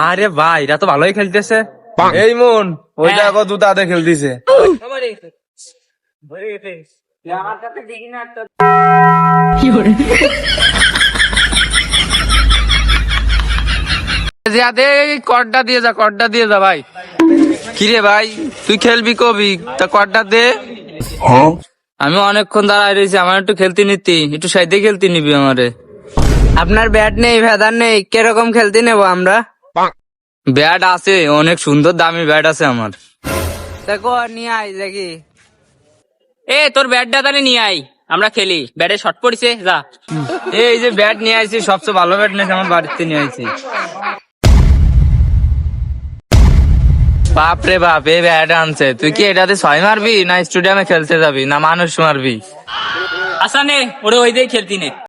আরে ভাই এরা তো ভালোই খেলতেছে। এই মন ওই দেখো দুটাতে খেলতেছে। কডটা দিয়ে যা, কডটা দিয়ে যা ভাই। কিরে ভাই তুই খেলবি কবি? তা কডটা দে। আমি অনেকক্ষণ দাঁড়ায় রয়েছি, আমার একটু খেলতে নিতি, একটু সাইডে খেলতে নিবি আমারে। আপনার ব্যাট নেই, ভেদার নেই, কিরকম খেলতে নেবো আমরা? ব্যাট আছে, অনেক সুন্দর দামি ব্যাট আছে আমার। দেখো নিয়ে আয় দেখি। এ তোর ব্যাটটা তাহলে নিয়ে আই, আমরা খেলি। ব্যাটে শর্ট পড়িছে, যা। এই যে ব্যাট নিয়ে আইছি, সবচেয়ে ভালো ব্যাট নিয়েছি, আমার বাড়িতে নিয়ে আইছি। বাপ রে বাপ, এই ব্যাট আনছে। তুই কি এটাতে 6 মারবি, না স্টেডিয়ামে খেলতে যাবি, না মানুষ মারবি? আচ্ছা নে, ওরে ওই দিয়ে খেলতি নে।